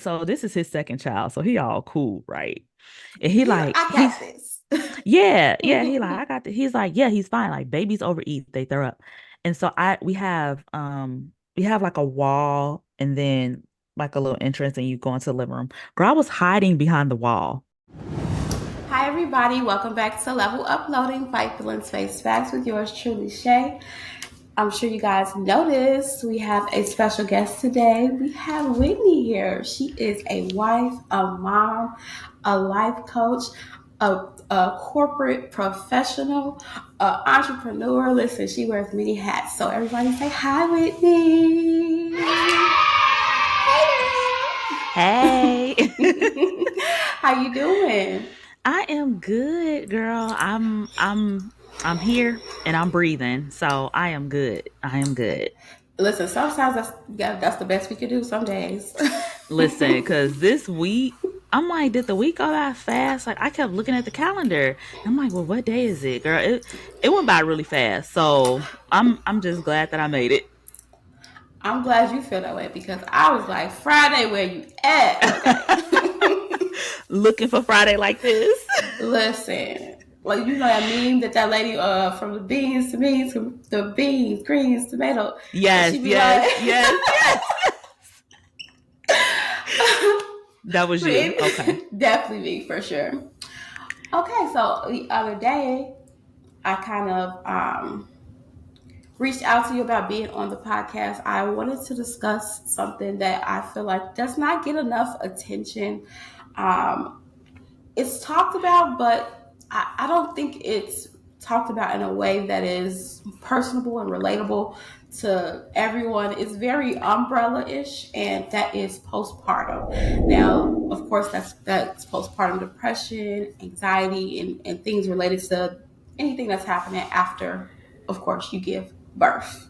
so this is his second child, so he all cool, right? And he like I he's got this. yeah, he like I got he's like, yeah, he's fine. Like babies overeat, they throw up. And so I we have like a wall and then like a little entrance and you go into the living room. Girl, I was hiding behind the wall. Hi, everybody. Welcome back to Level Uploading Fight Feelings Face Facts with yours truly, Shay. I'm sure you guys noticed we have a special guest today. We have Whitney here. She is a wife, a mom, a life coach, a corporate professional, an entrepreneur. Listen, she wears many hats. So everybody say hi, Whitney. Hey. How you doing? I am good, girl. I'm here and I'm breathing. So I am good. I am good. Listen, sometimes that's the best we could do some days. Listen, because this week, I'm like, did the week go that fast? Like, I kept looking at the calendar. I'm like, well, what day is it, girl? It went by really fast. So I'm just glad that I made it. I'm glad you feel that way because I was like, Friday, where you at? Okay. Looking for Friday like this. Listen, like you know that meme that lady from the beans to beans to the beans, greens, tomato, and Yes, she be yes, like, yes, yes. That was but you. Okay. definitely me for sure. Okay, so the other day I kind of reached out to you about being on the podcast. I wanted to discuss something that I feel like does not get enough attention. Um, it's talked about, but I don't think it's talked about in a way that is personable and relatable to everyone. It's very umbrella-ish, and that is postpartum. Now, of course, that's postpartum depression, anxiety, and things related to anything that's happening after, of course, you give birth.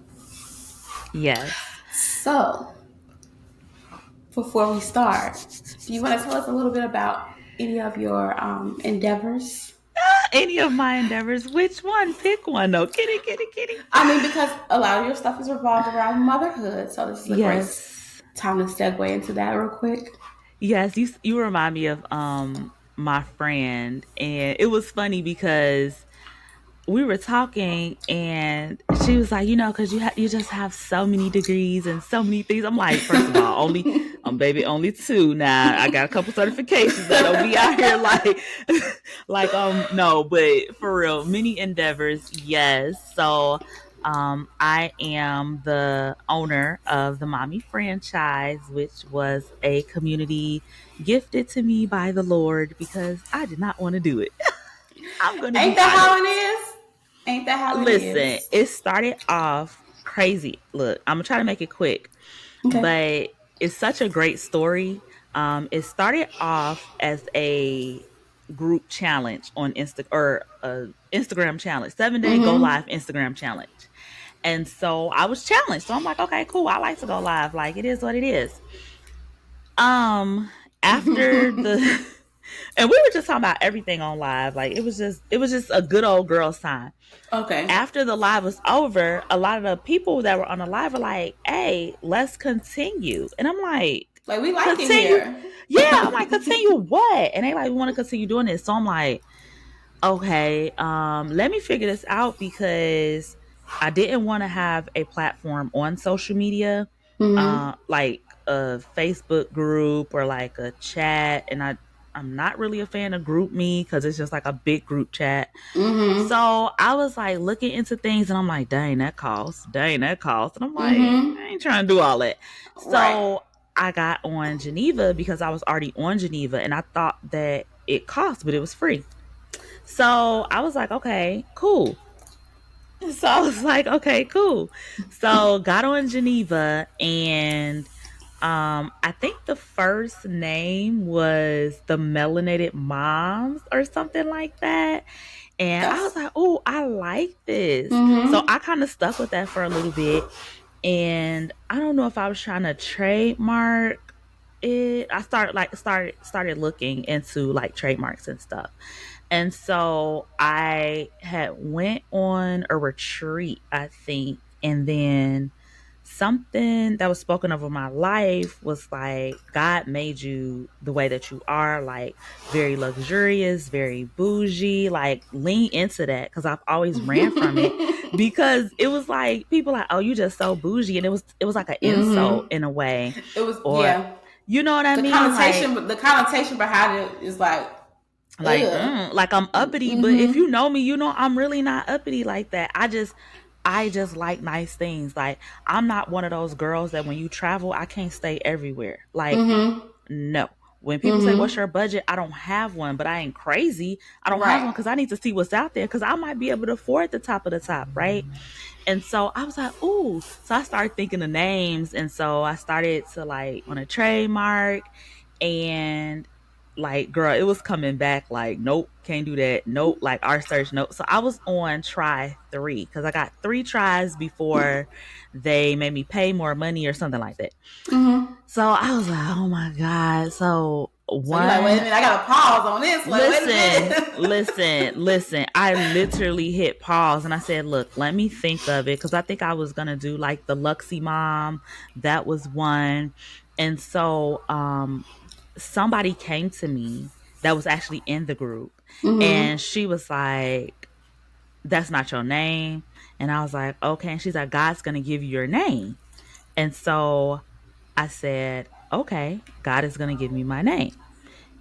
Yes. So, before we start, do you want to tell us a little bit about any of your endeavors? Any of my endeavors. Which one? Pick one. No, kitty, kitty, kitty. I mean, because a lot of your stuff is revolved around motherhood, so this is a great Yes. time to segue into that real quick. Yes, you remind me of my friend, and it was funny because we were talking and she was like, because you just have so many degrees and so many things. I'm like, first of all, only baby, only two. Now I got a couple certifications that don't be out here like like no, but for real, many endeavors, yes. So I am the owner of the Mommy franchise, which was a community gifted to me by the Lord because I did not want to do it. I'm gonna Ain't be that how honest. it is? Ain't that how it Listen, is? it started off crazy. Look, I'm gonna try to make it quick, Okay. but it's such a great story. It started off as a group challenge on Instagram challenge, 7 day go Mm-hmm. live Instagram challenge. And so I was challenged. So I'm like, okay, cool. I like to go live. Like it is what it is. Um, After the and we were just talking about everything on live. Like it was just a good old girl's time. Okay. After the live was over, a lot of the people that were on the live were like, "Hey, let's continue." And I'm like, Like we like it "Continue?" here. Yeah, I'm like, "Continue what?" And they like, "We want to continue doing this." So I'm like, "Okay, let me figure this out because I didn't want to have a platform on social media, Mm-hmm. like a Facebook group or like a chat, and I'm not really a fan of group me because it's just like a big group chat. Mm-hmm. So I was like looking into things and I'm like, dang, that costs. Dang, that costs. And I'm like, Mm-hmm. I ain't trying to do all that. Right. So I got on Geneva because I was already on Geneva and I thought that it cost, but it was free. So I was like, okay, cool. So I was like, okay, cool. So got on Geneva and I think the first name was the Melanated Moms or something like that. And I was That's. like, oh, I like this. So Mm-hmm. I kind of stuck with that for a little bit. And I don't know if I was trying to trademark it. I started looking into like trademarks and stuff. And so I had went on a retreat, I think, and then something that was spoken over my life was like, God made you the way that you are, like very luxurious, very bougie, like lean into that, because I've always ran from it, because it was like people like, oh, you just so bougie, and it was like an insult Mm-hmm. in a way, It was, or yeah. you know what I mean, The connotation behind it is like, ugh. like I'm uppity, but if you Mm-hmm. know me, you know I'm really not uppity like that. I just like nice things. Like, I'm not one of those girls that when you travel, I can't stay everywhere. Like, Mm-hmm. no. When people say, what's Mm-hmm. your budget? I don't have one, but I ain't crazy. I don't have one Right. because I need to see what's out there, because I might be able to afford the top of the top, right? And so I was like, ooh. So I started thinking of names. And so I started to like on a trademark, and like, girl, it was coming back like, nope, can't do that. Nope, like our search, nope. So I was on try three, because I got three tries before they made me pay more money or something like that. Mm-hmm. So I was like, oh my God. So So you're like, wait a one, minute, I gotta pause on this. Like, wait a listen, minute. listen. I literally hit pause and I said, look, let me think of it. Cause I think I was going to do like the Luxie Mom. That was one. And so, somebody came to me that was actually in the group, and Mm-hmm. she was like, that's not your name. And I was like, okay. And she's like, God's going to give you your name. And so I said, okay, God is going to give me my name.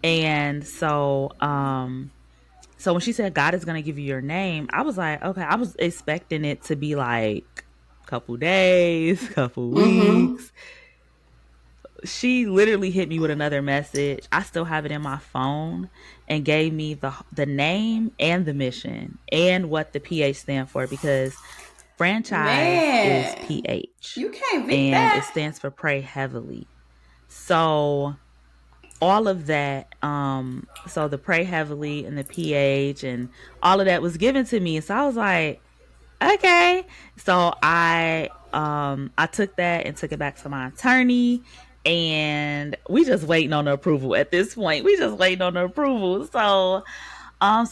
And so when she said God is going to give you your name, I was like, okay, I was expecting it to be like couple days, couple Mm-hmm. weeks. She literally hit me with another message. I still have it in my phone, and gave me the name and the mission and what the PH stand for, because franchise is Man, PH you can't beat and it that. stands for pray heavily. So all of that, so the pray heavily and the PH and all of that was given to me. So I was like, okay. So I took that and took it back to my attorney, and we just waiting on the approval at this point. We just waiting on the approval. So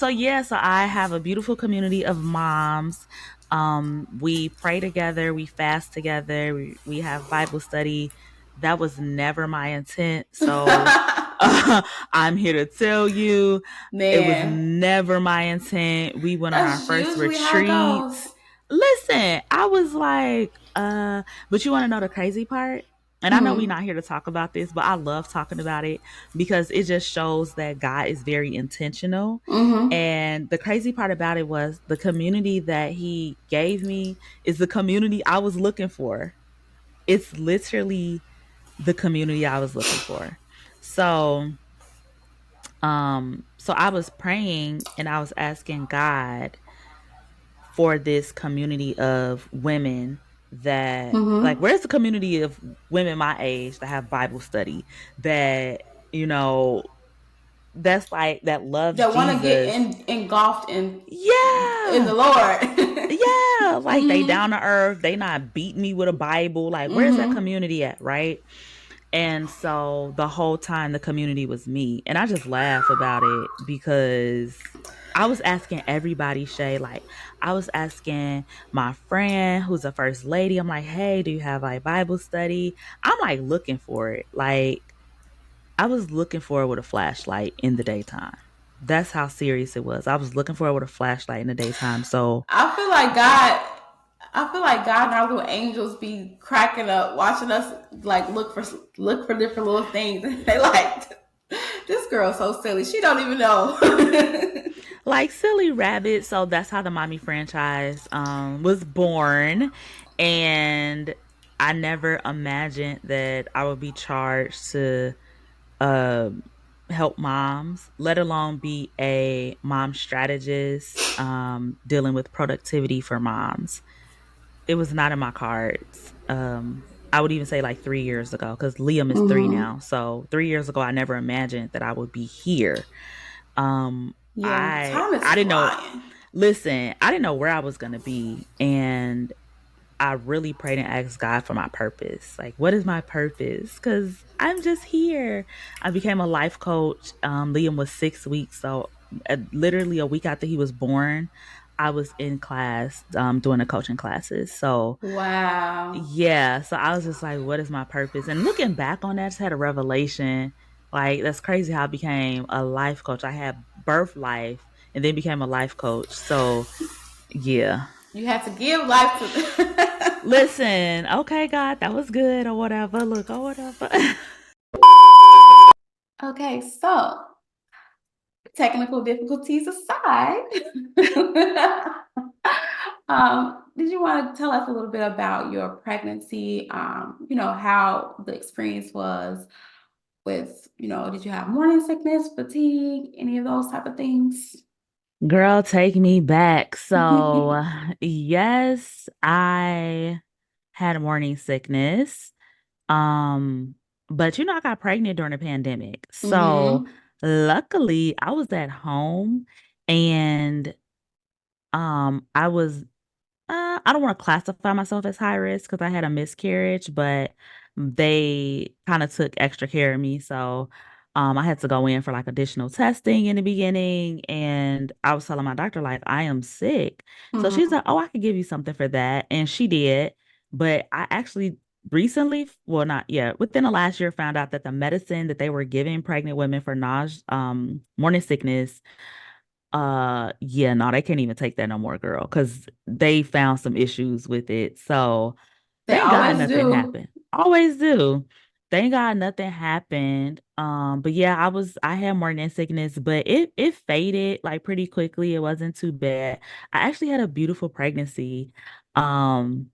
yeah, so I have a beautiful community of moms. We pray together, we fast together, we have Bible study. That was never my intent. So I'm here to tell you, it was Man, never my intent. We went on our that's first usually how it retreat. goes. Listen, I was like, but you want to know the crazy part? And I know we're Mm-hmm. not here to talk about this, but I love talking about it, because it just shows that God is very intentional. Mm-hmm. And the crazy part about it was the community that he gave me is the community I was looking for. It's literally the community I was looking for. So, so I was praying and I was asking God for this community of women that, like, Mm-hmm. where's the community of women my age that have Bible study, that, you know, that's like, that loves That want to get Jesus. engulfed in the Yeah. Lord. Yeah. Like, they Mm-hmm. down to earth. They not beating me with a Bible. Like, where's that Mm-hmm. community at? Right. And so the whole time the community was me. And I just laugh about it, because I was asking everybody, Shay, like, I was asking my friend who's a first lady. I'm like, hey, do you have like Bible study? I'm like looking for it. Like, I was looking for it with a flashlight in the daytime. That's how serious it was. I was looking for it with a flashlight in the daytime. So, I feel like God. I feel like God and our little angels be cracking up, watching us like look for different little things. They like, this girl's so silly. She don't even know. like, silly rabbit. So that's how the mommy franchise was born. And I never imagined that I would be charged to um help moms, let alone be a mom strategist, dealing with productivity for moms. It was not in my cards. I would even say like 3 years ago, because Liam is three Mm-hmm. now. So 3 years ago, I never imagined that I would be here. Um, Yeah, I time is I didn't know. flying. Listen, I didn't know where I was gonna be, and I really prayed and asked God for my purpose. Like, what is my purpose? Because I'm just here. I became a life coach. Liam was 6 weeks, so literally a week after he was born, I was in class doing the coaching classes. So Wow. yeah, so I was just like, what is my purpose? And looking back on that, I just had a revelation. Like that's crazy how I became a life coach. I had birth life and then became a life coach. So yeah. You have to give life to. Listen, okay, God, that was good or whatever. Look, or whatever. Okay, so technical difficulties aside, did you want to tell us a little bit about your pregnancy? How the experience was with, did you have morning sickness, fatigue, any of those type of things? Girl, take me back. So, yes, I had morning sickness. Um, but I got pregnant during the pandemic. So, Mm-hmm. luckily, I was at home and I was I don't want to classify myself as high risk because I had a miscarriage, but they kind of took extra care of me. So I had to go in for like additional testing in the beginning. And I was telling my doctor, like, I am sick. So she's Mm-hmm. like, oh, I could give you something for that. And she did. But I actually recently, well, not yet, within the last year, found out that the medicine that they were giving pregnant women for nausea, morning sickness, yeah, no, they can't even take that no more, girl, because they found some issues with it. So They thank God always nothing do. happened. Always do. Thank God nothing happened. But yeah, I had morning sickness, but it faded like pretty quickly. It wasn't too bad. I actually had a beautiful pregnancy. Um,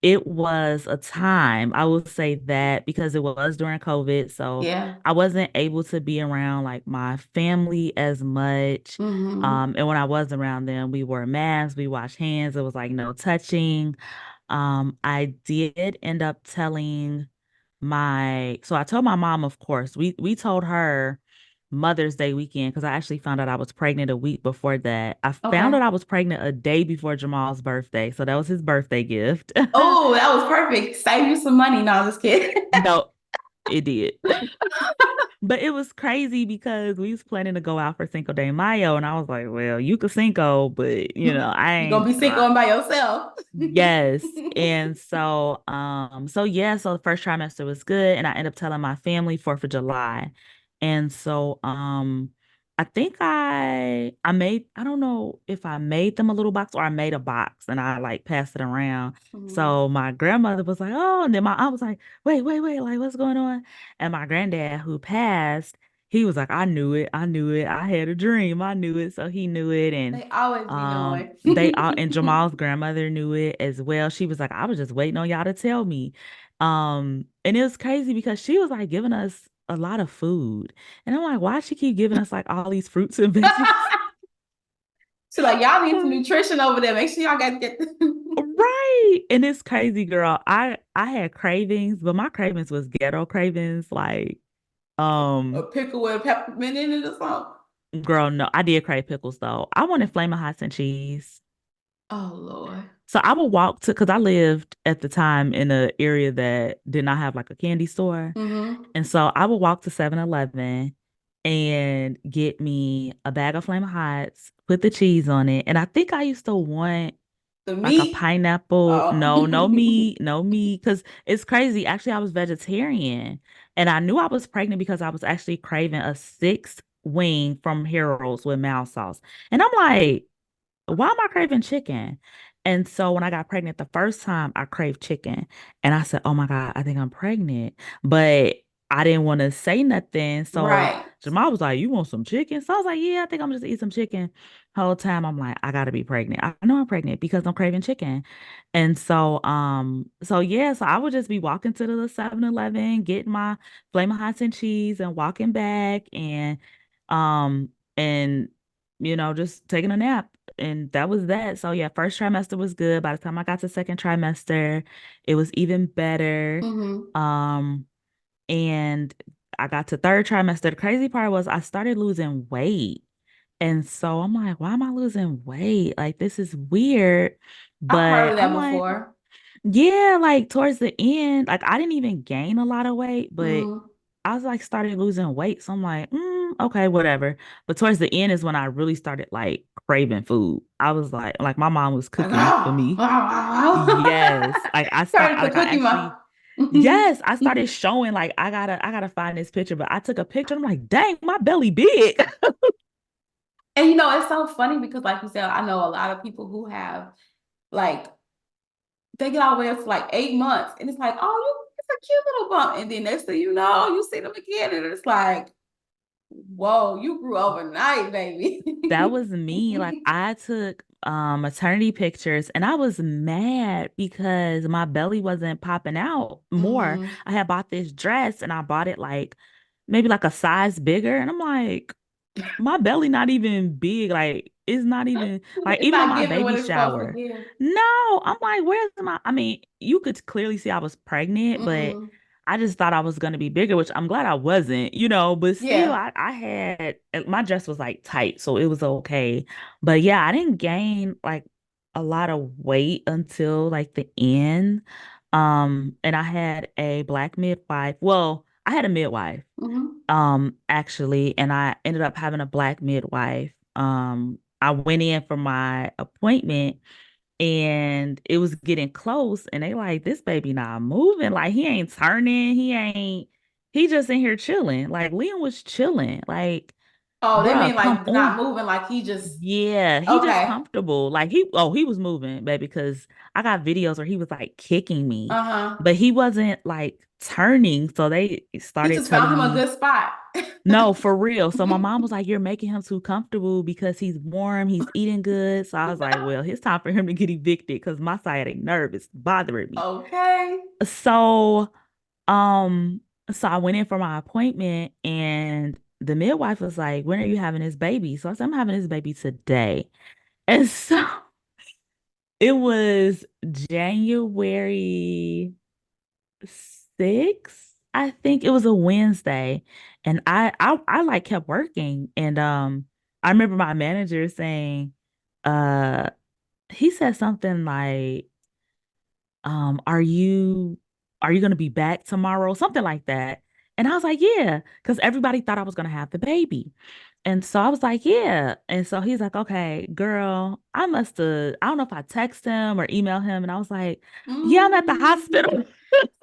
it was a time, I will say that because it was during COVID. So Yeah. I wasn't able to be around like my family as much. Mm-hmm. And when I was around them, we wore masks, we washed hands. It was like no touching. I did end up telling so I told my mom, of course, we told her Mother's Day weekend because I actually found out I was pregnant a week before that. I found Okay. out I was pregnant a day before Jamal's birthday. So that was his birthday gift. Oh, that was perfect. Save you some money. No, I'm just kidding. No, it did. But it was crazy because we was planning to go out for Cinco de Mayo, and I was like, "Well, you could Cinco, but I You're gonna ain't." be sick going by yourself. Yes. And so yeah, so the first trimester was good, and I ended up telling my family 4th of July. And so I think I don't know if I made them a little box or I made a box and I like passed it around. Mhm. So my grandmother was like, "Oh," and then my aunt was like, "Wait, wait, wait, like what's going on?" And my granddad who passed, he was like, "I knew it. I knew it. I had a dream. I knew it." So he knew it. And They always be knowing. they all and Jamal's grandmother knew it as well. She was like, I was just waiting on y'all to tell me. And it was crazy because she was like giving us a lot of food. And I'm like, why she keep giving us like all these fruits and veggies? So like y'all need some nutrition over there. Make sure y'all got get Right. And it's crazy, girl. I had cravings, but my cravings was ghetto cravings. Like, a um, pickle with peppermint in it or something. girl, no, I did crave pickles though. I wanted flaming hots and cheese. Oh Lord. So I would walk to, because I lived at the time in an area that did not have like a candy store. Mm-hmm. And so I would walk to 7-Eleven and get me a bag of Flaming Hots, put the cheese on it. And I think I used to want The like a meat. pineapple. Oh. No, no meat, no meat. Because it's crazy. Actually, I was vegetarian. And I knew I was pregnant because I was actually craving a six wing from Harold's with mild sauce. And I'm like, why am I craving chicken? And so when I got pregnant the first time, I craved chicken. And I said, oh my God, I think I'm pregnant. But I didn't want to say nothing. So Right. Jamal was like, you want some chicken? So I was like, yeah, I think I'm just eat some chicken. Whole time I'm like, I gotta be pregnant. I know I'm pregnant because I'm craving chicken. And so yeah, so I would just be walking to the 7-Eleven, getting my flaming hots and cheese and walking back and just taking a nap. And that was that. So yeah, first trimester was good. By the time I got to second trimester, it was even better. Mm-hmm. Um, and I got to third trimester. The crazy part was I started losing weight. And so I'm like, why am I losing weight? Like this is weird. I've heard But of that I'm like, before. yeah, like towards the end, like I didn't even gain a lot of weight, but Mm-hmm. I was like started losing weight. So I'm like, okay, whatever. But towards the end is when I really started like craving food. I was like my mom was Like, cooking for oh, me. oh, Yes. Like I start started the like I cookie actually month. yes, I started showing like I gotta find this picture, but I took a picture. I'm like, dang, my belly big. And you know, it's so funny because, like you said, I know a lot of people who have like they get all the way up to like 8 months, and it's like, oh, it's a cute little bump, and then next thing you know, you see them again, and it's like, whoa, you grew overnight, baby. That was me. Like I took maternity pictures and I was mad because my belly wasn't popping out more. Hmm. I had bought this dress and I bought it like maybe like a size bigger. And I'm like, my belly not even big. Like it's not even like It's even on not my giving what baby it's supposed to shower. give. No, I'm like, where's my I mean, you could clearly see I was pregnant, but Hmm. I just thought I was gonna be bigger, which I'm glad I wasn't, but still Yeah. I had my dress was like tight, so it was okay. But yeah, I didn't gain like a lot of weight until like the end. And I had a black midwife. Well, I had a midwife Hmm. actually, and I ended up having a black midwife. I went in for my appointment and it was getting close and they like this baby not moving, like he ain't turning, he just in here chilling. Like Liam was chilling, like Oh, they bruh, mean come like not on. moving, like he just Yeah, he just okay. comfortable. Like he was moving, baby, because I got videos where he was like kicking me, Uh-huh. but he wasn't like turning. So they He started just found telling him a me, good spot. no, for real. So my mom was like, you're making him too comfortable because he's warm, he's eating good. So I was like, well, it's time for him to get evicted because my sciatic nerve is bothering me. Okay. So, um, so I went in for my appointment and the midwife was like, when are you having this baby? So I said, I'm having this baby today. And so it was January 6th. I think it was a Wednesday. And I like kept working. And I remember my manager saying, uh, he said something like, are you gonna be back tomorrow? Something like that. And I was like, yeah, because everybody thought I was gonna have the baby. And so I was like, yeah. And so he's like, okay, girl, I don't know if I text him or email him. And I was like, yeah, I'm at the Mm. hospital.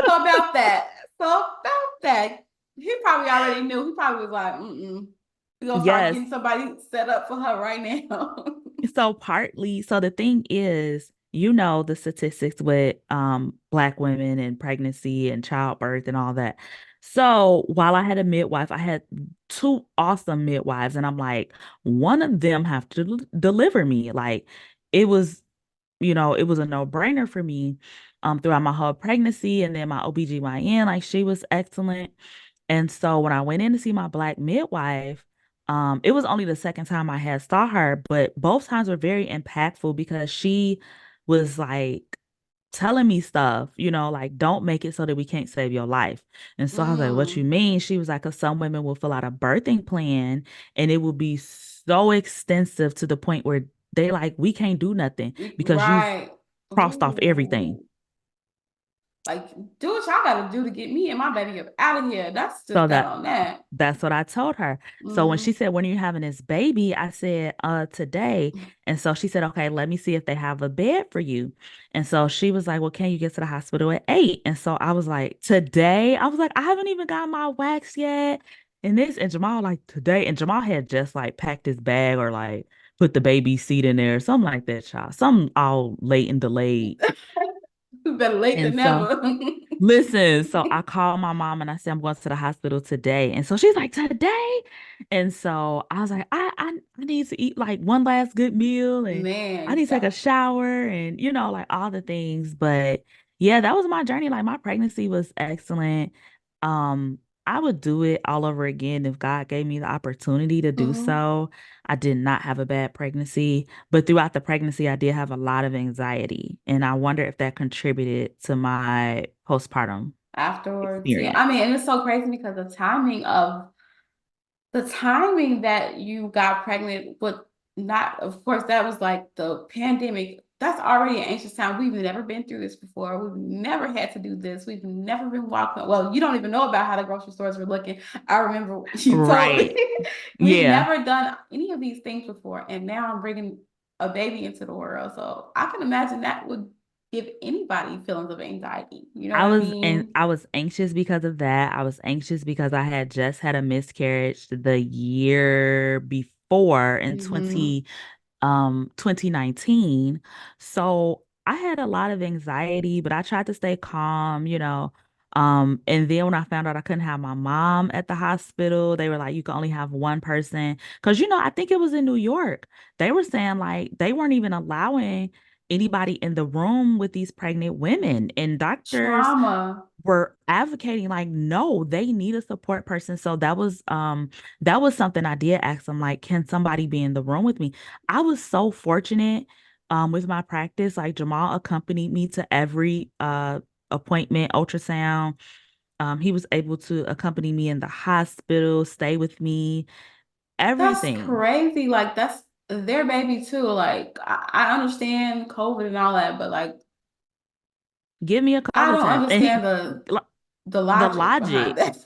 So about that. So about that. He probably already knew. He probably was like, mm-mm. We're gonna start Yes. getting somebody set up for her right now. So partly, so the thing is, the statistics with black women and pregnancy and childbirth and all that. So while I had a midwife, I had two awesome midwives, and I'm like, one of them have to deliver me. Like it was, it was a no-brainer for me throughout my whole pregnancy, and then my OBGYN, like she was excellent. And so when I went in to see my black midwife, it was only the second time I had saw her, but both times were very impactful because she was like telling me stuff, like don't make it so that we can't save your life. And so I was like, what you Mm. mean? She was like, 'cause some women will fill out a birthing plan and it will be so extensive to the point where they like, we can't do nothing because you've Right. crossed off everything. Ooh. Like, do what y'all gotta do to get me and my baby up out of here. That's just So that that on that. That's what I told her. So when she Mm-hmm. said, when are you having this baby? I said, today. And so she said, okay, let me see if they have a bed for you. And so she was like, well, can you get to the hospital at 8? And so I was like, today? I was like, I haven't even got my wax yet. And Jamal like today. And Jamal had just like packed his bag or like put the baby seat in there, something like that, child. Something all late and delayed. Better late than And so never. listen, so I called my mom and I said I'm going to the hospital today. And so she's like, today? And so I was like, I need to eat like one last good meal and I Man, need to take a shower and like all the things. But yeah, that was my journey. Like my pregnancy was excellent. I would do it all over again if God gave me the opportunity to do mhm. so. I did not have a bad pregnancy, but throughout the pregnancy, I did have a lot of anxiety. And I wonder if that contributed to my postpartum Afterwards, yeah. experience. I mean, and it's so crazy because the timing that you got pregnant, but not, of course, that was like the pandemic that's already an anxious time. We've never been through this before. We've never had to do this. We've never been walking. Well, you don't even know about how the grocery stores were looking. I remember you told me. Right. We've Yeah. never done any of these things before. And now I'm bringing a baby into the world. So I can imagine that would give anybody feelings of anxiety. You know what I mean? I was anxious because of that. I was anxious because I had just had a miscarriage the year before in Mm-hmm. 2019. So I had a lot of anxiety, but I tried to stay calm, you know. And then when I found out I couldn't have my mom at the hospital, they were like, you can only have one person. Because, you know, I think it was in New York. They were saying like they weren't even allowing anybody in the room with these pregnant women. And doctors Trauma. were advocating like no, they need a support person. So that was something I did ask them, like, can somebody be in the room with me? I was so fortunate with my practice. Like Jamal accompanied me to every appointment, ultrasound. He was able to accompany me in the hospital, stay with me, That's everything. crazy. Like that's their baby too. Like I understand COVID and all that, but like Give me a I COVID don't test. And understand the the logic behind logic. that.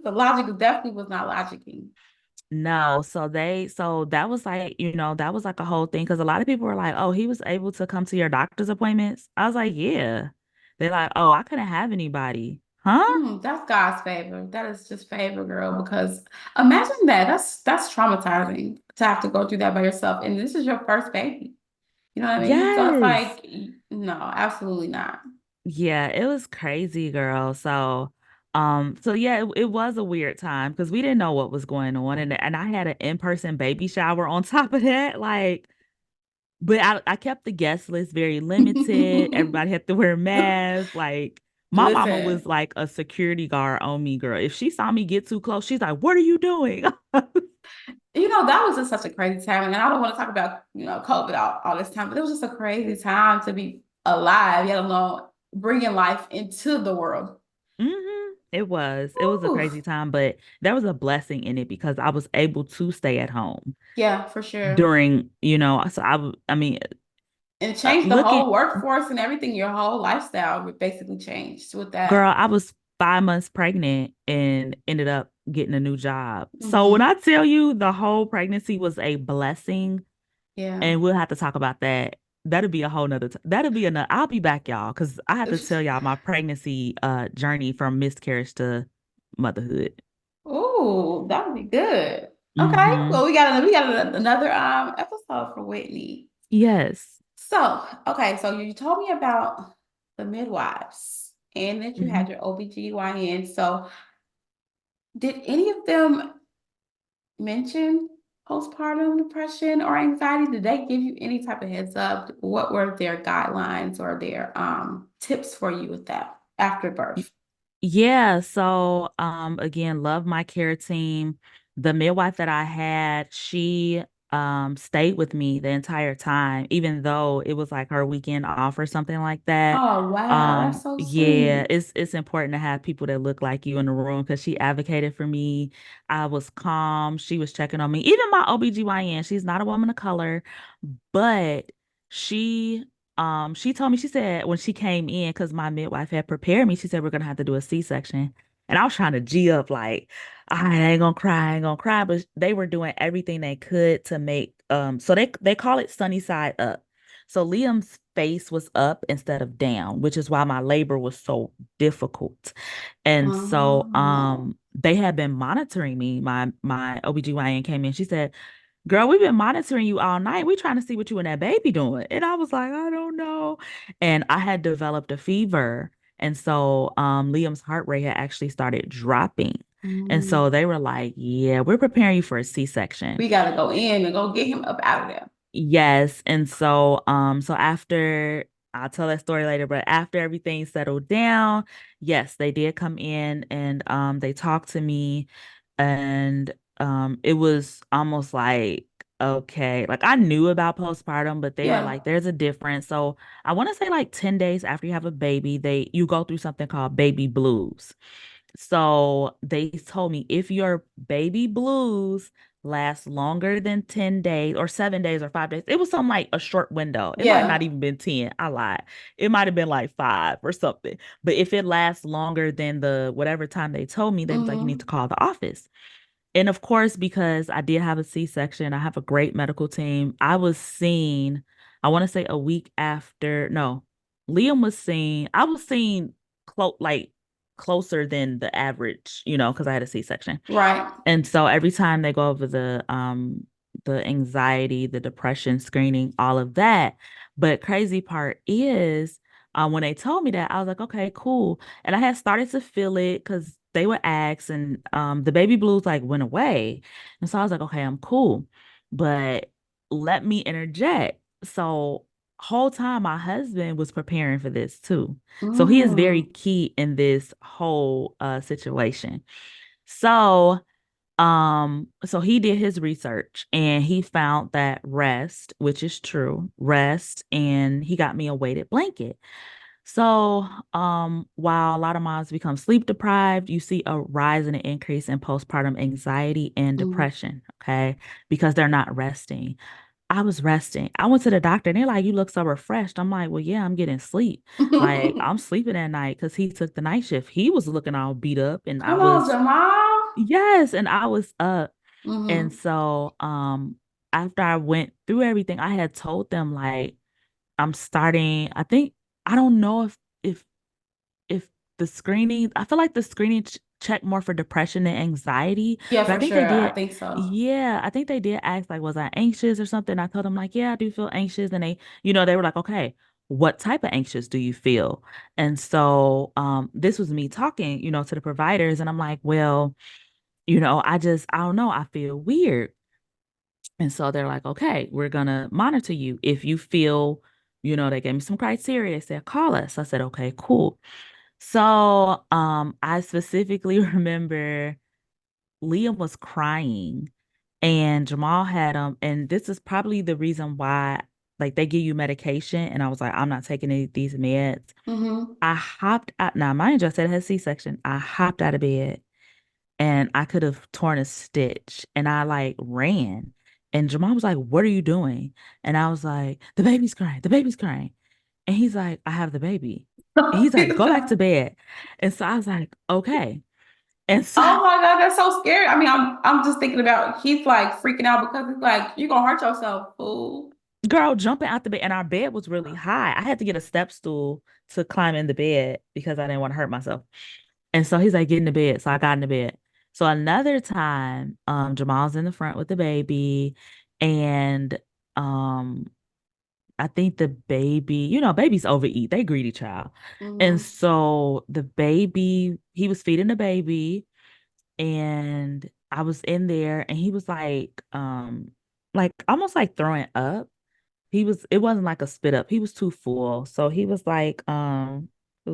The logic definitely was not logicking. No, so that was like, you know, that was like a whole thing because a lot of people were like, "Oh, he was able to come to your doctor's appointments." I was like, "Yeah." They're like, "Oh, I couldn't have anybody." Huh? That's God's favor. That is just favor, girl. Because imagine that. That's traumatizing to have to go through that by yourself. And this is your first baby. You know what I mean? So it's Yes. like, no, absolutely not. Yeah, it was crazy, girl. So yeah, it was a weird time because we didn't know what was going on, and I had an in-person baby shower on top of that. Like, but I kept the guest list very limited. Everybody had to wear masks. Like my mama Listen, was like a security guard on me, girl. If she saw me get too close, she's like, "What are you doing?" that was just such a crazy time. And I don't want to talk about, COVID all this time, but it was just a crazy time to be alive, yet alone bringing life into the world. It was. It was a Ooh. crazy time, but there was a blessing in it because I was able to stay at home Yeah, for sure. during, you know, so I mean, And it changed the looking, whole workforce and everything. Your whole lifestyle basically changed with girl, that. I was 5 months pregnant and ended up getting a new job. So when Hmm. I tell you the whole pregnancy was a blessing, Yeah. and we'll have to talk about that. That'll be a whole nother that'll be another. I'll be back, y'all, because I have to tell y'all my pregnancy journey from miscarriage to motherhood. Ooh, that would be good. Okay. Mm-hmm. Well, we got another episode for Whitney. Yes. So, okay, so you told me about the midwives and that you Mm-hmm. had your OBGYN. So, did any of them mention postpartum depression or anxiety? Did they give you any type of heads up? What were their guidelines or their tips for you with that after birth? Yeah, so again, love my care team. The midwife that I had, she stayed with me the entire time, even though it was like her weekend off or something like that. Oh, wow, that's so Yeah, sweet. it's important to have people that look like you in the room because she advocated for me. I was calm. She was checking on me. Even my OBGYN, she's not a woman of color, but she she told me, she said when she came in, because my midwife had prepared me, she said we're gonna have to do a C-section. And I was trying to G up like, I ain't gonna cry, I ain't gonna cry. But they were doing everything they could to make so they call it sunny side up. So Liam's face was up instead of down, which is why my labor was so difficult. And so Oh. they had been monitoring me. My OBGYN came in. She said, girl, we've been monitoring you all night. We're trying to see what you and that baby doing. And I was like, I don't know. And I had developed a fever. And so Liam's heart rate had actually started dropping. And Mm. so they were like, yeah, we're preparing you for a C-section. We gotta go in and go get him up out of there. Yes. And so after, I'll tell that story later, but after everything settled down, yes, they did come in and they talked to me, and it was almost like, okay, like I knew about postpartum, but they were Yeah. like, there's a difference. So I want to say like 10 days after you have a baby, you go through something called baby blues. So they told me if your baby blues last longer than 10 days or 7 days or 5 days. It was something like a short window. It might have not Yeah. even been 10. I lied. It might have been like 5 or something. But if it lasts longer than the whatever time they told me, they was like, you need to Mm-hmm. call the office. And of course, because I did have a C-section, I have a great medical team. I was seen, I want to say a week after, no, Liam was seen, I was seen like closer than the average, because I had a C-section. Right. And so every time they go over the anxiety, the depression screening, all of that. But crazy part is when they told me that, I was like, okay, cool. And I had started to feel it because they would ask and the baby blues like went away. And so I was like, okay, I'm cool. But let me interject. So whole time my husband was preparing for this too. So he is very Mm. key in this whole situation. So so he did his research and he found that rest, which is true, rest, and he got me a weighted blanket. So, while a lot of moms become sleep deprived, you see a rise and an increase in postpartum anxiety and Mm. depression, okay? Because they're not resting. I was resting. I went to the doctor and they're like, you look so refreshed. I'm like, well, yeah, I'm getting sleep. Like, I'm sleeping at night because he took the night shift. He was looking all beat up and I Come on, was, Jamal. yes, and I was up. And Mm-hmm. so, after I went through everything, I had told them like I'm starting. I think I don't know if the screening. I feel like the screening checked more for depression and anxiety, Yeah, but I for think they sure. I did. think so. Yeah, I think they did ask like, was I anxious or something? I told them like, yeah, I do feel anxious, and they were like, okay, what type of anxious do you feel? And so, this was me talking, to the providers, and I'm like, well, I don't know, I feel weird. And so they're like, okay, we're gonna monitor you. If you feel, they gave me some criteria. They said, call us. I said, okay, cool. So I specifically remember Liam was crying and Jamal had him. And this is probably the reason why, like, they give you medication. And I was like, I'm not taking any of these meds. Mm-hmm. I hopped out. Now, mind you, I said I had C-section. I hopped out of bed and I could have torn a stitch. And I like ran. And Jamal was like, what are you doing? And I was like, the baby's crying. The baby's crying. And he's like, I have the baby. And he's like, go back to bed. And so I was like, okay. And so, Oh my God, that's so scary. I mean, I'm just thinking about he's like freaking out because he's like, you're gonna hurt yourself, fool. girl, jumping out the bed, and our bed was really high. I had to get a step stool to climb in the bed because I didn't want to hurt myself. And so he's like, get in the bed. So I got in the bed. So another time, Jamal's in the front with the baby, and um, I think the baby, babies overeat. They greedy child. And Mm-hmm. so the baby, he was feeding the baby, and I was in there, and he was like almost like throwing up. It wasn't like a spit up. He was too full. So he was like, oh,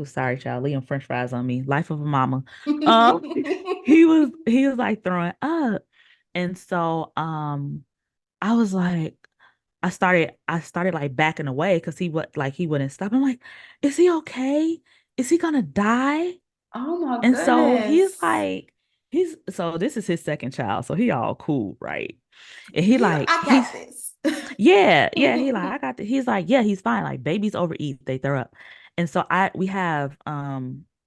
sorry, child, Liam French fries on me. Life of a mama. Um, he was like throwing up. And so I was like, I started like backing away because he wouldn't stop. I'm like, is he okay? Is he gonna die? Oh my And so goodness. this is his second child, so he all cool, right? And he He's like I he's got this. yeah, yeah, he like I got he's like, yeah, he's fine. Like babies overeat, they throw up. And so we have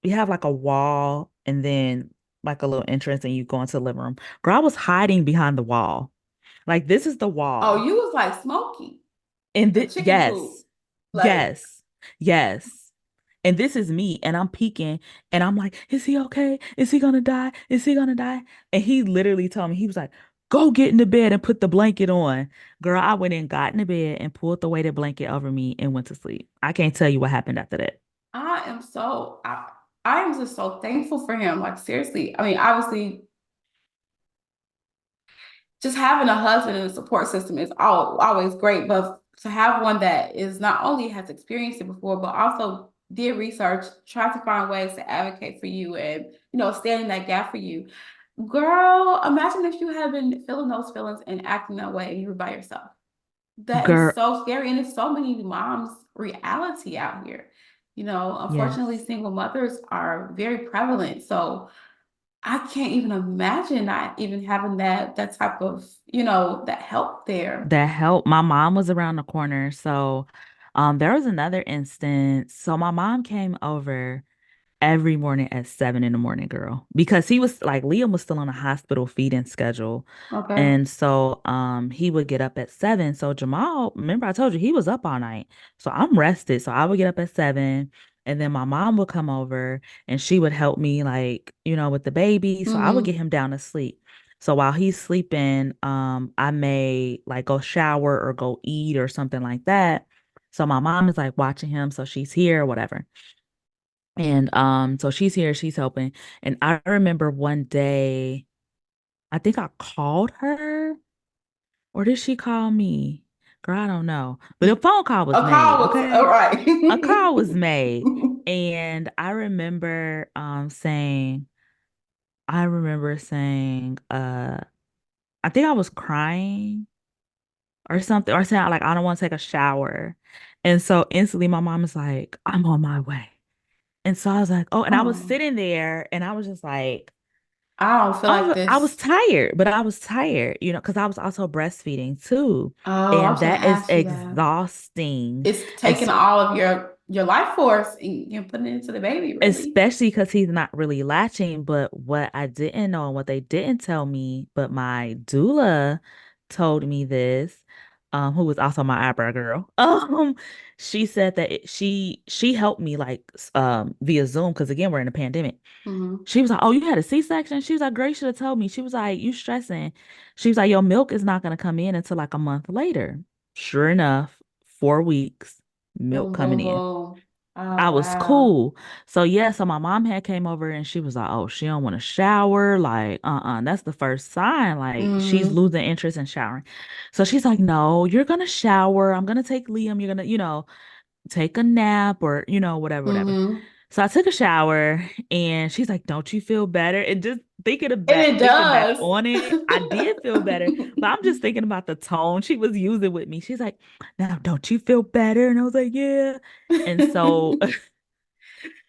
like a wall and then like a little entrance and you go into the living room. Girl, I was hiding behind the wall. Like this is the Oh, wall. you was like Smokey, And the chicken coop. yes, Like, yes, yes. And this is me, and I'm peeking, and I'm like, is he okay? Is he gonna die? Is he gonna die? And he literally told me, he was like, go get in the bed and put the blanket on. Girl, I went and got in the bed and pulled the weighted blanket over me and went to sleep. I can't tell you what happened after that. I am so I am just so thankful for him. Like seriously. I mean, obviously just having a husband and a support system is always great, but to have one that is not only has experienced it before, but also did research, tried to find ways to advocate for you and stand in that gap for you. Girl, imagine if you had been feeling those feelings and acting that way and you were by yourself. That is Girl, so scary. And it's so many moms' reality out here. Unfortunately, yes. single mothers are very prevalent. So I can't even imagine not even having that type of, that help there. That helped. My mom was around the corner. So there was another instance. So my mom came over every morning at 7 in the morning, girl, because he was like Liam was still on a hospital feeding schedule. Okay. And so he would get up at 7. So Jamal, remember I told you he was up all night. So I'm rested. So I would get up at 7 and then my mom would come over and she would help me like, with the baby. So I would get Mm-hmm. him down to sleep. So while he's sleeping, I may like go shower or go eat or something like that. So my mom is like watching him, so she's here or whatever. And so she's here, she's helping. And I remember one day, I think I called her, or did she call me? Girl, I don't know. But a phone call was A call made, was all okay? right. A call was made. And I remember saying, I think I was crying or something, or saying like I don't want to take a shower. And so instantly my mom is like, I'm on my way. And so I was like, oh, and I was Oh, sitting there and I was just like, I don't feel like I was this. tired, but I was tired, because I was also breastfeeding too. Oh, I And was gonna that is ask you that. exhausting. It's And taking all of your life force and you're putting it into the baby, really. especially because he's not really latching. But what I didn't know and what they didn't tell me, but my doula told me this, who was also my eyebrow girl. She said that she helped me like via Zoom because again we're in a pandemic. Hmm. She was like, "Oh, you had a C-section?" She was like, "Grace should have told me." She was like, "You stressing?" She was like, "Your milk is not gonna come in until like a month later." Sure enough, 4 weeks, milk Boom, coming boom, in. boom. Oh, I was wow. cool. So yeah, so my mom had came over and she was like, "Oh, she don't want to shower." Like, that's the first sign. Like she's Hmm. losing interest in showering. So she's like, "No, you're gonna shower. I'm gonna take Liam. You're gonna, take a nap or, whatever, whatever." Hmm. So I took a shower and she's like, "Don't you feel better?" And just And it thinking back does. on it, I did feel better. But I'm just thinking about the tone she was using with me. She's like, "Now, don't you feel better?" And I was like, "Yeah." And so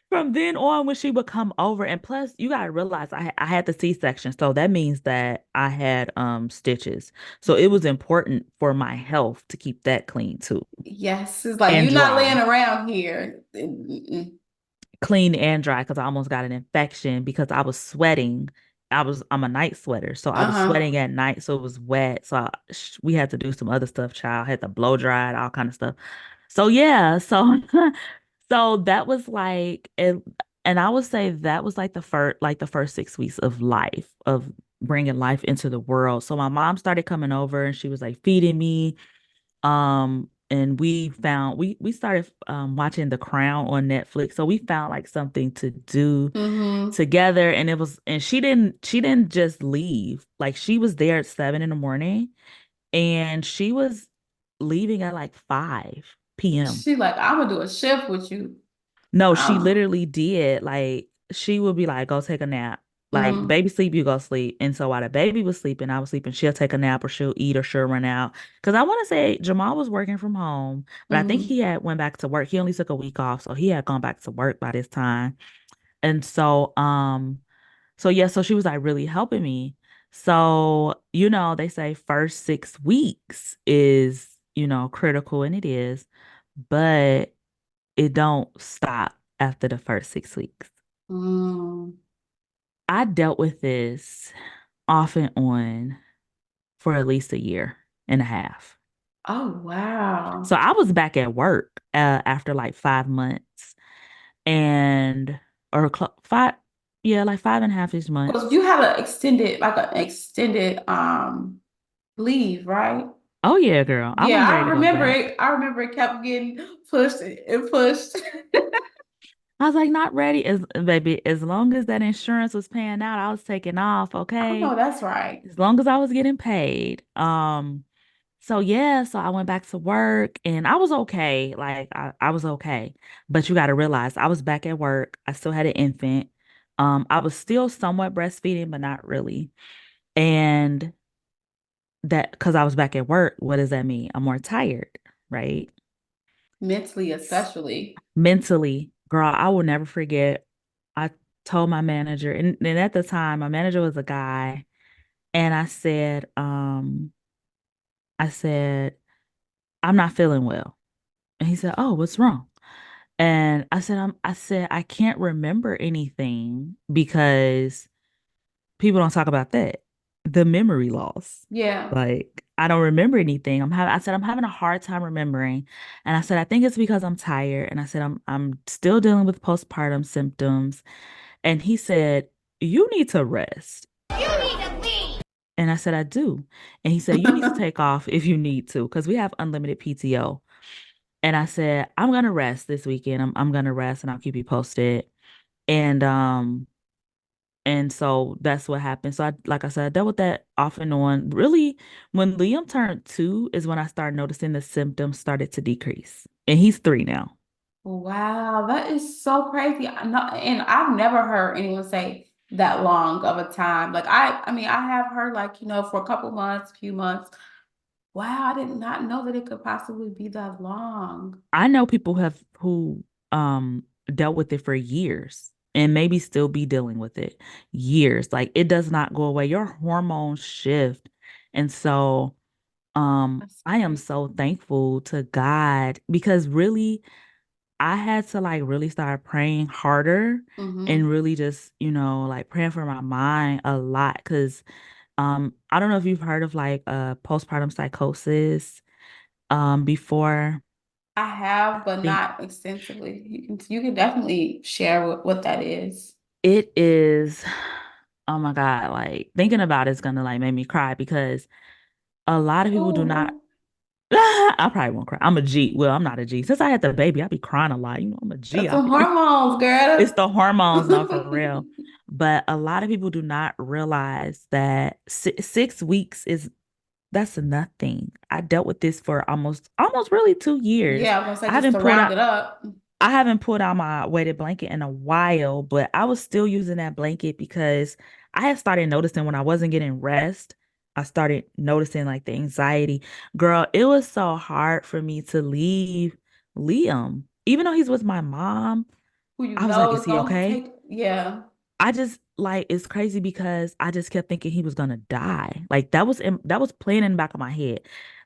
from then on, when she would come over, and plus, you gotta realize I had the C-section, so that means that I had stitches. So it was important for my health to keep that clean too Yes, it's like and you're not laying dry. around here. Mm-mm. Clean and dry because I almost got an infection because I was sweating. I'm a night sweater, so I was Uh-huh. sweating at night, so it was wet. So we had to do some other stuff, child. Had to blow dry it, all kind of stuff. So yeah, so so that was like it, and I would say that was like the first 6 weeks of life of bringing life into the world. So my mom started coming over and she was like feeding me. And we started watching The Crown on Netflix. So we found like something to do Mm-hmm. together and she didn't just leave. Like she was there at 7 in the morning and she was leaving at like 5 p.m. She like, I'm gonna do a shift with you. No, she Um, literally did. Like she would be like, go take a nap. Like mm-hmm. baby sleep, you go sleep. And so while the baby was sleeping, I was sleeping. She'll take a nap or she'll eat or she'll run out. Because I want to say Jamal was working from home, but I think Mm-hmm. he had went back to work. He only took a week off, so he had gone back to work by this time. And so yeah, so she was like really helping me. So, they say first 6 weeks is, critical and it is, but it don't stop after the first 6 weeks. Mm. I dealt with this off and on for at least a year and a half. Oh, So wow. I was back at work after like 5 months and or five, yeah, like 5.5-ish Because months. you had an extended leave, right? Oh yeah, girl, I Yeah, wasn't ready I to go remember back. it. I remember it kept getting pushed and pushed. I was like, not ready as baby, as long as that insurance was paying out, I was taking off, I know okay? that's right. As long as I was getting paid. So yeah, so I went back to work and I was okay. Like I was okay. But you got to realize I was back at work. I still had an infant. I was still somewhat breastfeeding, but not really. And that because I was back at work, what does that mean? I'm more tired, right? Mentally, S- especially. Mentally, girl, I will never forget. I told my manager, and at the time, my manager was a guy, and I said, I'm not feeling well. And he said, "Oh, what's wrong?" And I said, I can't remember anything because people don't talk about that. The memory loss. Yeah. Like, I don't remember anything. I said, I'm having a hard time remembering. And I said, I think it's because I'm tired. And I said, I'm still dealing with postpartum symptoms. And he said, you need to rest. And I said, I do. And he said, you need to take off if you need to, because we have unlimited PTO. And I said, I'm gonna rest this weekend. I'm gonna rest and I'll keep you posted. And so that's what happened. So like I said, I dealt with that off and on. Really, when Liam turned 2 is when I started noticing the symptoms started to decrease. And he's 3 now. Wow, that is so crazy. And I've never heard anyone say that long of a time. Like I mean, I have heard like, for a couple months, few months. Wow, I did not know that it could possibly be that long. I know people who dealt with it for years and maybe still be dealing with it years. Like it does not go away. Your hormones shift. And so That's I am crazy. so thankful to God because really I had to like really start praying harder and Mm-hmm. really just, like praying for my mind a lot. Cause I don't know if you've heard of like postpartum psychosis before. I I have, but think not extensively. You can definitely share what that is. it is, oh my God, like thinking about it's gonna like make me cry because a lot of people do not. Oh, I probably won't cry. I'm a G. Well, I'm not a G. Since I had the baby, I be crying a lot. I'm a G. that's I some be hormones, It's girl. the hormones, no, for real. But a lot of people do not realize that 6 weeks is that's nothing. I dealt with this for almost really 2 years. Yeah, I was gonna I say just haven't to pulled round out it up. I haven't pulled out my weighted blanket in a while, but I was still using that blanket because I had started noticing when I wasn't getting rest, I started noticing like the anxiety. Girl, it was so hard for me to leave Liam. Even though he's with my mom, Who you I was like, know is is he gonna okay? take, yeah. I just like it's crazy because I just kept thinking he was gonna die. Like that was playing in the back of my head.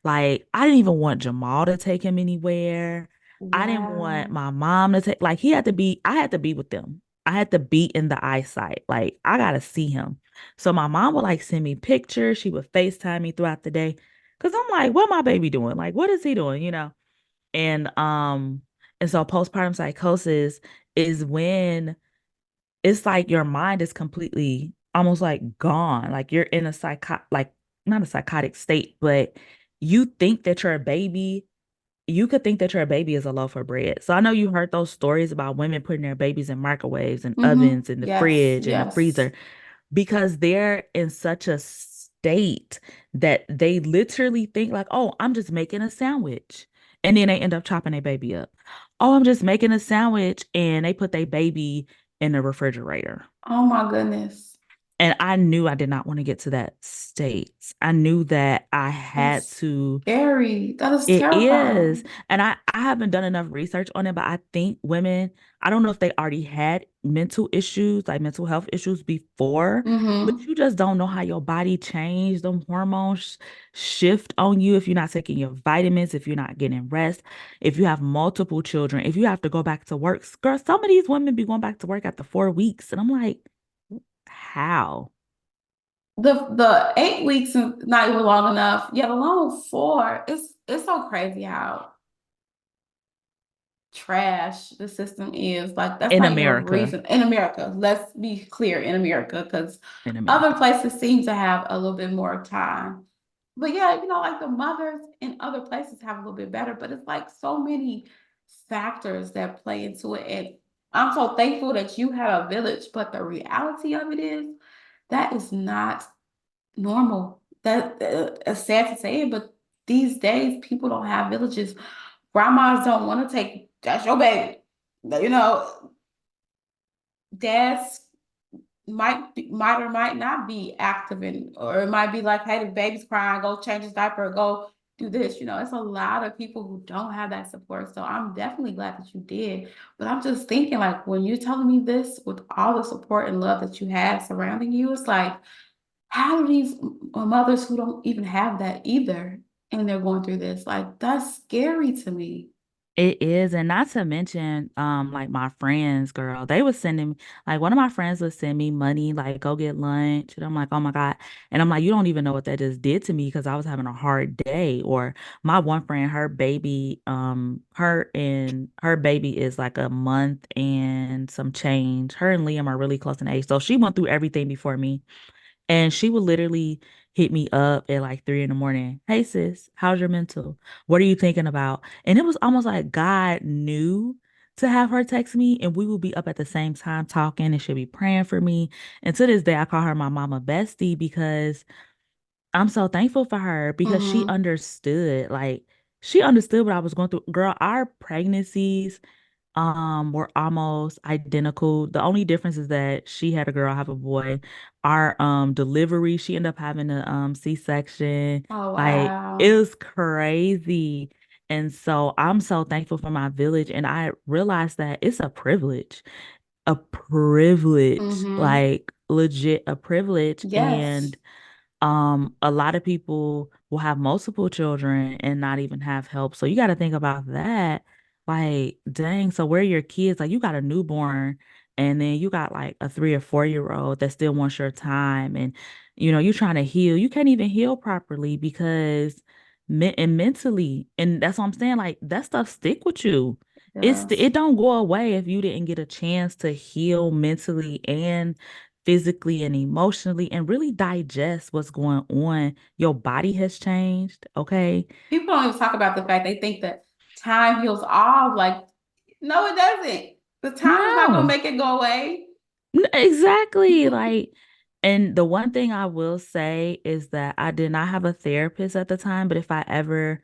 Like I didn't even want Jamal to take him anywhere. I didn't want Wow. my mom to take like he had to be I had to be with them. I had to be in the eyesight. Like I gotta see him. So my mom would like send me pictures. She would FaceTime me throughout the day. Cause I'm like, what my baby doing? Like, what is he doing? And and so postpartum psychosis is when it's like your mind is completely almost like gone. Like you're in a like not a psychotic state, but you think that you're a baby. You could think that your baby is a loaf of bread. So I know you heard those stories about women putting their babies in microwaves and Mm-hmm. ovens and the Yes, fridge and the yes. freezer because they're in such a state that they literally think like, "Oh, I'm just making a sandwich." And then they end up chopping their baby up. "Oh, I'm just making a sandwich," and they put their baby in the refrigerator. Oh my goodness. And I knew I did not want to get to that state. I knew that I had That's to. scary. That is It is. terrifying. And I haven't done enough research on it, but I think women, I don't know if they already had mental issues, like mental health issues before, but Mm-hmm. you just don't know how your body changed. Them hormones shift on you if you're not taking your vitamins, if you're not getting rest, if you have multiple children, if you have to go back to work. Girl, some of these women be going back to work after 4 weeks. And I'm like, how? The 8 weeks is not even long enough, yet alone 4. It's so crazy how trash the system is. Like that's In not even a America. reason in America. Let's be clear, in America, because In other America. places seem to have a little bit more time. But yeah, like the mothers in other places have a little bit better, but it's like so many factors that play into it. And I'm so thankful that you had a village, but the reality of it is that is not normal. That it's sad to say it, but these days people don't have villages. Grandmas don't want to take that's your baby. You know, dads might or might not be active in, or it might be like, hey, the baby's crying, go change his diaper, go through this. It's a lot of people who don't have that support. So I'm definitely glad that you did. But I'm just thinking, like, when you're telling me this with all the support and love that you have surrounding you, it's like, how do these mothers who don't even have that either and they're going through this? Like, that's scary to me. It is, and not to mention, like my friends, girl, they was sending me, like one of my friends would send me money, like go get lunch, and I'm like, oh my God, and I'm like, you don't even know what that just did to me because I was having a hard day. Or my one friend, her baby is like a month and some change. Her and Liam are really close in age, so she went through everything before me. And she would literally hit me up at like 3 in the morning. Hey sis, how's your mental? What are you thinking about? And it was almost like God knew to have her text me, and we would be up at the same time talking, and she'll be praying for me. And to this day, I call her my mama bestie because I'm so thankful for her because Mm-hmm. she understood what I was going through. Girl, our pregnancies were almost identical. The only difference is that she had a girl, I have a boy. Our delivery, she ended up having a C-section. Oh, Like it wow. was crazy. And so I'm so thankful for my village. And I realized that it's a privilege, Mm-hmm. like legit a privilege. Yes. And a lot of people will have multiple children and not even have help. So you got to think about that. Like, dang, so where are your kids? Like, you got a newborn and then you got like a 3 or 4 year old that still wants your time. And, you're trying to heal. You can't even heal properly because and mentally, and that's what I'm saying. Like, that stuff stick with you. Yes. It don't go away if you didn't get a chance to heal mentally and physically and emotionally and really digest what's going on. Your body has changed, okay? People don't even talk about the fact they think that time heals all. Like, no, it doesn't. The time is not going to No. make it go away. Exactly. Like, and the one thing I will say is that I did not have a therapist at the time, but if I ever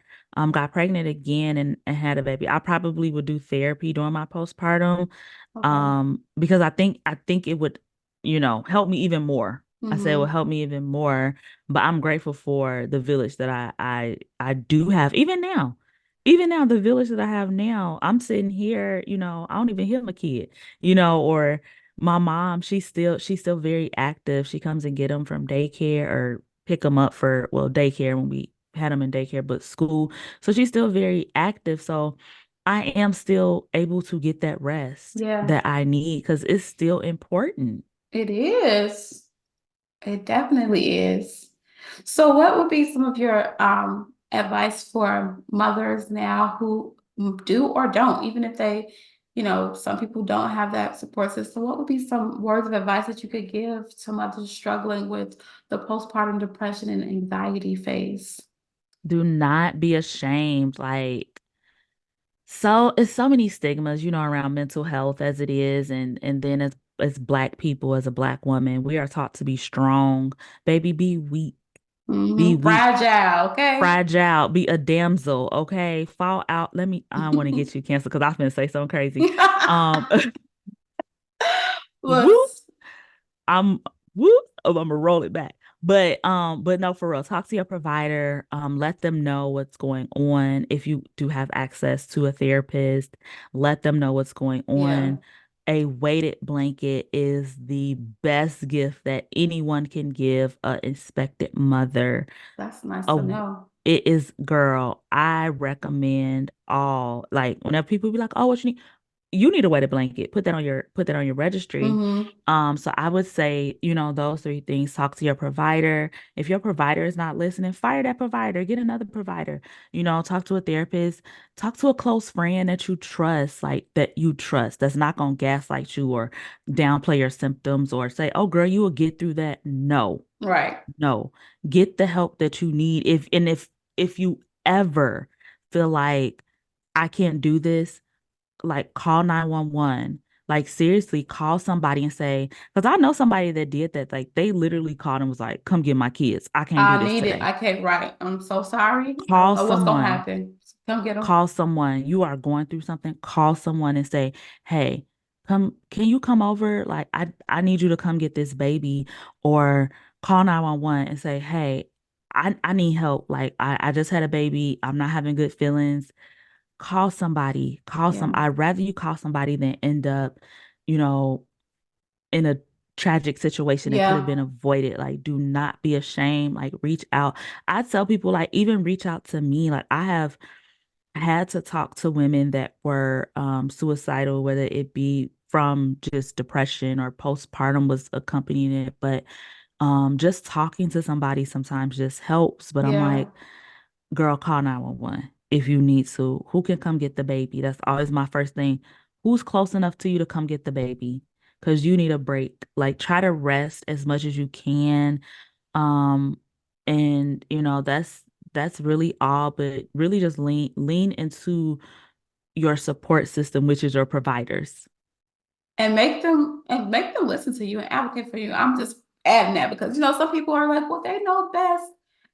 got pregnant again and had a baby, I probably would do therapy during my postpartum. Okay. Because I think it would, help me even more. I say it would Mm-hmm. help me even more. But I'm grateful for the village that I do have. Even now. Even now, the village that I have now, I'm sitting here, I don't even hear my kid, or my mom, she's still very active. She comes and get them from daycare or pick them up for, well, daycare when we had them in daycare, but school. So she's still very active. So I am still able to get that rest Yeah, that I need because it's still important. it is. It definitely is. So, what would be some of your advice for mothers now who do or don't, even if some people don't have that support system? What would be some words of advice that you could give to mothers struggling with the postpartum depression and anxiety phase? Do not be ashamed. Like, so it's so many stigmas, around mental health as it is, and then as Black people, as a Black woman, we are taught to be strong. Baby, be Hmm. weak, Fragile, okay? fragile, be a damsel, okay? Fall out. I don't want to get you canceled because I was gonna say something crazy. Um, woo, Looks, I'm whoop, oh, I'm gonna roll it back. But no, for real, talk to your provider. Let them know what's going on. If you do have access to a therapist, let them know what's going yeah, on. A weighted blanket is the best gift that anyone can give a expected mother. that's nice a to know. it is, girl, I recommend all, like whenever people be like, oh, what you need a weighted blanket. Put that on your registry. Hmm. So I would say, those three things. Talk to your provider. If your provider is not listening, fire that provider. Get another provider. Talk to a therapist. Talk to a close friend that you trust, that's not gonna gaslight you or downplay your symptoms or say, "Oh, girl, you will get through that." No, Right. no. Get the help that you need. If you ever feel like I can't do this, like call 911. Like seriously, call somebody and say, because I know somebody that did that. Like they literally called and was like, come get my kids. I can't do I this need it. today. I can't write. I'm so sorry. I don't Call know what's gonna someone. happen. Come get them. Call someone. You are going through something. Call someone and say, hey, can you come over? Like I need you to come get this baby. Or call 911 and say, hey, I need help. Like I just had a baby. I'm not having good feelings. Call somebody. Call some. Yeah. I'd rather you call somebody than end up, you know, in a tragic situation that could have Yeah. been avoided. Like, do not be ashamed. Like, reach out. I tell people, like, even reach out to me. Like, I have had to talk to women that were suicidal, whether it be from just depression or postpartum was accompanying it. But just talking to somebody sometimes just helps. But I'm Yeah. like, girl, call 911 if you need to. Who can come get the baby? That's always my first thing. Who's close enough to you to come get the baby? Because you need a break. Like, try to rest as much as you can. Um, and that's really all, but really just lean into your support system, which is your providers. And make them listen to you and advocate for you. I'm just adding that because some people are like, well, they know best.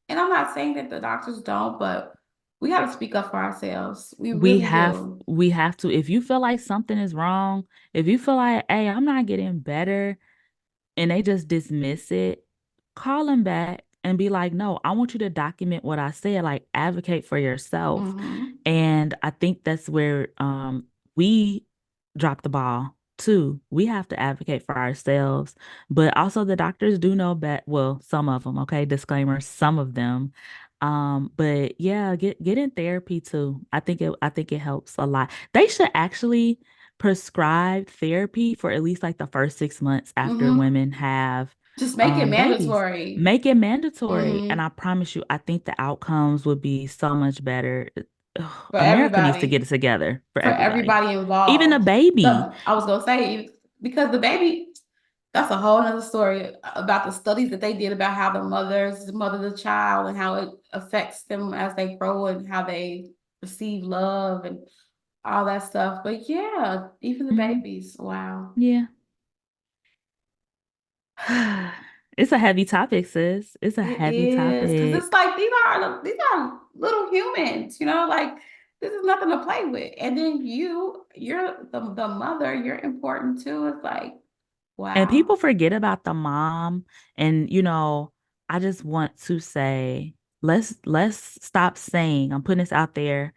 And I'm not saying that the doctors don't, but we got to speak up for ourselves. We We really have do. we have to, if you feel like something is wrong, if you feel like, hey, I'm not getting better, and they just dismiss it, call them back and be like, no, I want you to document what I said, like advocate for yourself. Mm-hmm. And I think that's where we drop the ball too. We have to advocate for ourselves, but also the doctors do know that, well, some of them, okay, disclaimer, some of them. But yeah, get in therapy too. I think it helps a lot. They should actually prescribed therapy for at least like the first 6 months after Mm-hmm. women have Just make it babies. mandatory. Make it mandatory. And Mm-hmm. I promise you, I think the outcomes would be so much better. Ugh, For America needs to get everybody. it together for For everybody, everybody even the involved. baby. I was gonna say because the baby, that's a whole other story about the studies that they did about how the mothers mother the child and how it affects them as they grow and how they receive love and all that stuff. But yeah, even the Mhm. babies. Wow. Yeah. It's a heavy topic, sis. It's a It heavy is because it's topic. like these are little humans, like this is nothing to play with. And then you're the mother, you're important too. It's like, And wow. people forget about the mom. And I just want to say, let's stop saying, I'm putting this out there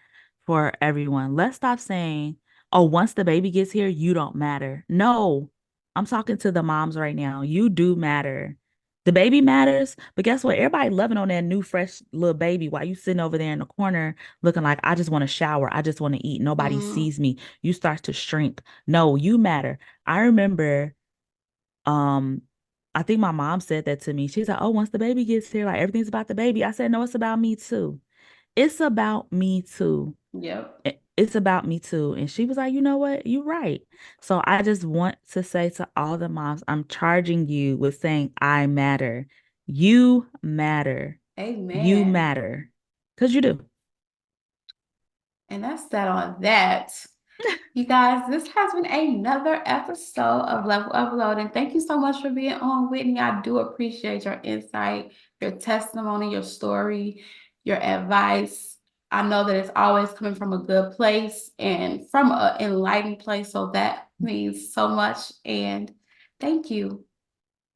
for everyone. Let's stop saying, oh, once the baby gets here, you don't matter. No, I'm talking to the moms right now. You do matter. The baby matters, but guess what? Everybody loving on that new, fresh little baby while you sitting over there in the corner looking like, I just want to shower. I just want to eat. Nobody Mm, sees me. You start to shrink. No, you matter. I remember um, I think my mom said that to me. She's like, "Oh, once the baby gets here, like everything's about the baby." I said, "No, it's about me too. It's about me too. yep. It's about me too." And she was like, "You know what? You're right." So I just want to say to all the moms, I'm charging you with saying, "I matter. You matter. You Amen. matter." Because you do. And that's that on that. You guys, this has been another episode of Level Uploading. Thank you so much for being on, Whitney. I do appreciate your insight, your testimony, your story, your advice. I know that it's always coming from a good place and from an enlightened place. So that means so much. And thank you.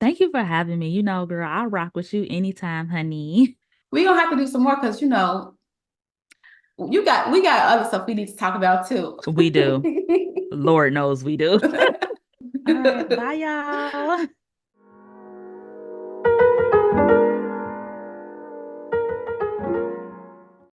Thank you for having me. Girl, I'll rock with you anytime, honey. We're gonna have to do some more because we got other stuff we need to talk about too. We do. Lord knows we do. All right. Bye, y'all.